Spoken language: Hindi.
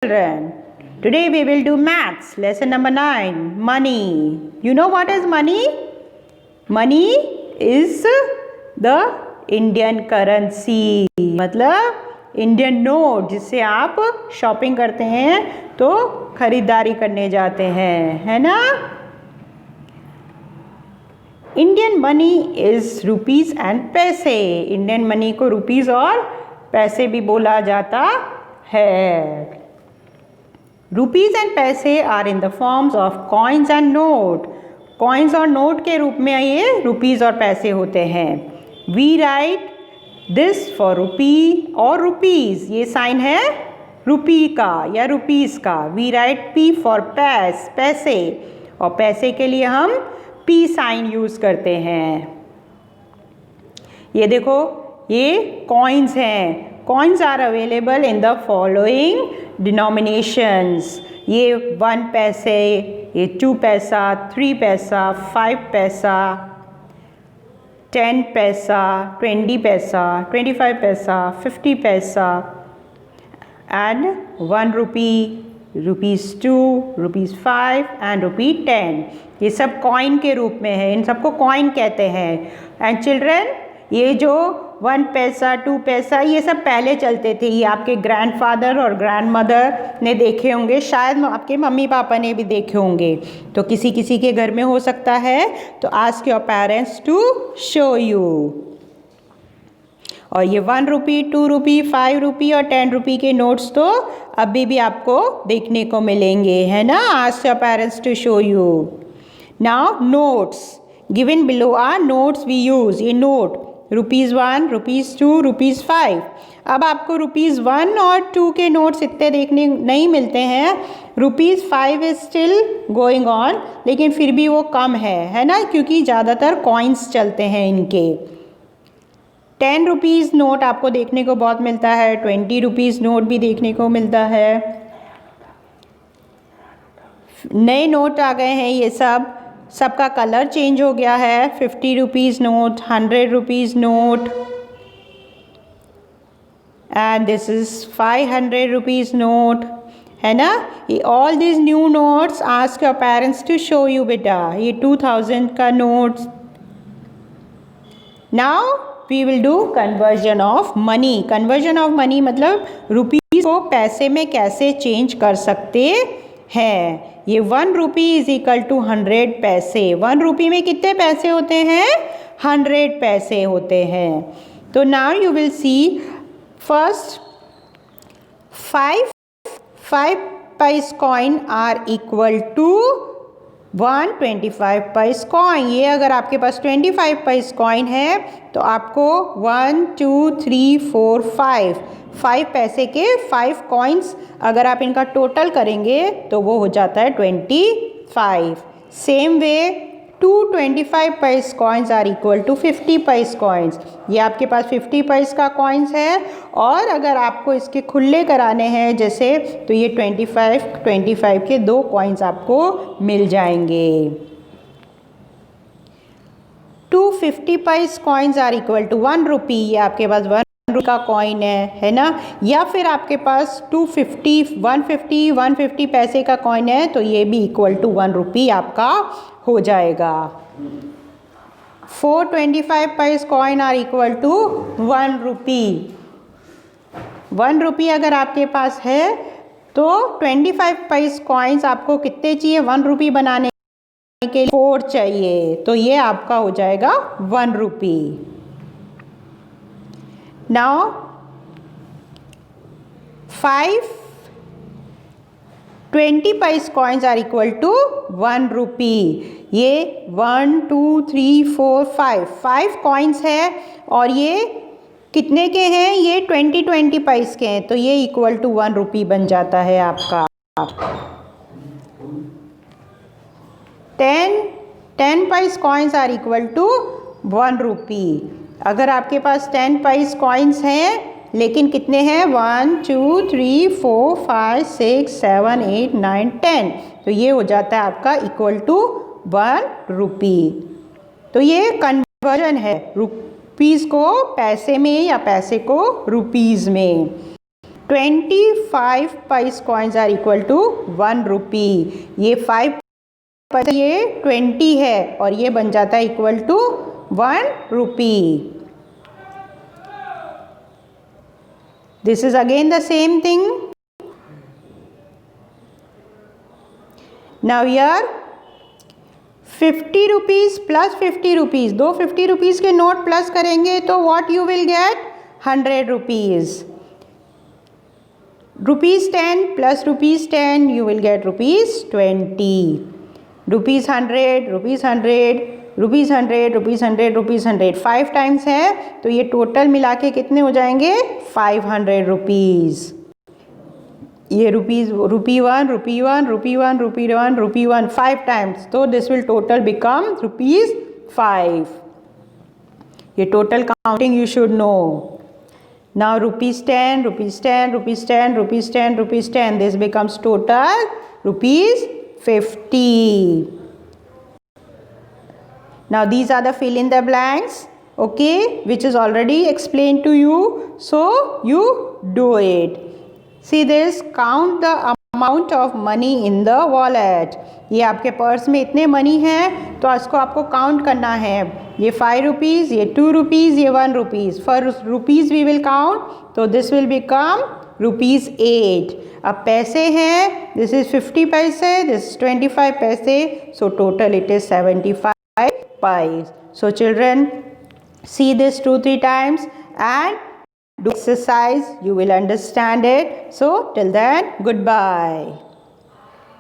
Children, today we will do maths, lesson number 9, money. You know what is money? Money is the Indian currency. मतलब इंडियन नोट जिससे आप शॉपिंग करते हैं तो खरीदारी करने जाते हैं, है ना? Indian money is rupees and paise. Indian money को रुपीज और पैसे भी बोला जाता है. Rupees and paise are in the forms of coins and note. Coins और नोट के रूप में ये रुपीज और पैसे होते हैं. We write this for rupee और रुपीज. ये साइन है रुपी का या रुपीज का. वी राइट पी फॉर पैसे, और पैसे के लिए हम पी साइन यूज करते हैं. ये देखो, ये कॉइन्स हैं. Coins are available in the following denominations. ये 1 पैसे, ये 2 पैसा, 3 पैसा, 5 पैसा, 10 पैसा, 20 पैसा, 25 पैसा, 50 पैसा एंड 1 रुपी, ₹2, ₹5 एंड ₹10. ये सब कॉइन के रूप में है. इन सबको कॉइन कहते हैं. एंड चिल्ड्रन, ये जो 1 पैसा, 2 पैसा, ये सब पहले चलते थे. ये आपके ग्रैंडफादर और ग्रैंडमदर ने देखे होंगे, शायद आपके मम्मी पापा ने भी देखे होंगे. तो किसी किसी के घर में हो सकता है, तो ask your parents to show you. और ये 1 रुपी, 2 रुपी, 5 रुपी और 10 रुपी के नोट्स तो अभी भी आपको देखने को मिलेंगे, है ना? Ask your parents to show you. Now notes given below are notes we use. ये नोट ₹1, ₹2, ₹5. अब आपको ₹1 और 2 के नोट्स इतने देखने नहीं मिलते हैं. ₹5 इज स्टिल गोइंग ऑन, लेकिन फिर भी वो कम है ना, क्योंकि ज़्यादातर कॉइन्स चलते हैं इनके. 10 रुपीज़ नोट आपको देखने को बहुत मिलता है. 20 रुपीज़ नोट भी देखने को मिलता है. नए नोट आ गए हैं. ये सबका कलर चेंज हो गया है. 50 rupees note, 100 rupees note, and this is 500 rupees note, है ना? ये all this new notes ask your parents to show you बेटा. ये 2000 का notes. Now we will do conversion of money. Conversion of money मतलब रुपीज़ को पैसे में कैसे चेंज कर सकते हैं. ये 1 रुपी इज इक्वल टू 100 पैसे. 1 रुपी में कितने पैसे होते हैं? 100 पैसे होते हैं. तो now you will see first 5 पैस कॉइन आर इक्वल टू 125 पैस कॉइन. ये अगर आपके पास 25 पैस कॉइन है तो आपको 1 2 3 4 5 पैसे के 5 कॉइन्स अगर आप इनका टोटल करेंगे तो वो हो जाता है 25. सेम वे 225 पैस कॉइन्स आर इक्वल टू 50 पैस कॉइन्स. ये आपके पास 50 पैस का कॉइन्स है, और अगर आपको इसके खुले कराने हैं जैसे, तो ये 25 के 2 कॉइन्स आपको मिल जाएंगे. 250 पैस कॉइन्स आर इक्वल टू 1 रुपी. ये आपके पास 1 का कॉइन है ना? या फिर आपके पास 150 पैसे का कॉइन है तो ये भी इक्वल टू 1 रुपी आपका हो जाएगा. 425 पैस कॉइन आर इक्वल टू 1 रुपी. 1 रुपी अगर आपके पास है तो 25 पैस कॉइन्स आपको कितने चाहिए 1 रुपी बनाने के लिए? 4 चाहिए. तो ये आपका हो जाएगा 1 रुपी. Now 20 पैस कॉइन्स आर इक्वल टू 1 रुपी. ये 1 2 3 4 5 कॉइन्स है, और ये कितने के हैं? ये 20 पैस के हैं, तो ये इक्वल टू 1 रुपी बन जाता है आपका. 10 पैस कॉइन्स आर इक्वल टू 1 रुपी. अगर आपके पास 10 पैस कॉइन्स हैं, लेकिन कितने हैं? 1 2 3 4 5 6 7 8 9 10, तो ये हो जाता है आपका इक्वल टू 1 रुपी. तो ये कन्वर्जन है रुपीज़ को पैसे में या पैसे को रुपीज़ में. 25 पैसे कॉइन्स आर इक्वल टू 1 रुपी। ये 5 पैसे, ये 20 है और ये बन जाता है equal to 1 rupee. This is again the same thing. Now here 50 rupees plus 50 rupees, दो 50 रुपीज़ के नोट प्लस करेंगे तो what you will get 100 rupees. Rupees 10 plus rupees 10 you will get rupees 20. Rupees 100 rupees 100 rupees 100 rupees 100 rupees 100 5 times है तो ये टोटल मिला के कितने हो जाएंगे 500 रुपीज़। ये rupees rupee one rupee one rupee one rupee one rupee one 5 times, तो this will total become rupees 5। ये total counting you should know. Now rupees 10, rupees 10, rupees 10, rupees 10, rupees 10. This becomes total rupees 50. Now these are the fill in the blanks, okay, which is already explained to you. So you do it. See this, count the amount of money in the wallet. ये आपके पर्स में इतने मनी हैं तो इसको आपको काउंट करना है। ये 5 रुपीज़, ये 2 रुपीज़, ये 1 rupees. Four rupees we will count, तो दिस विल बिकम रुपीज़ 8। अब पैसे हैं, दिस इज़ 50 पैसे, दिस इज 25 पैसे, सो टोटल इट इज़ 75 पैसे। So children, see this 2-3 times and do exercise, you will understand it. So till then, goodbye.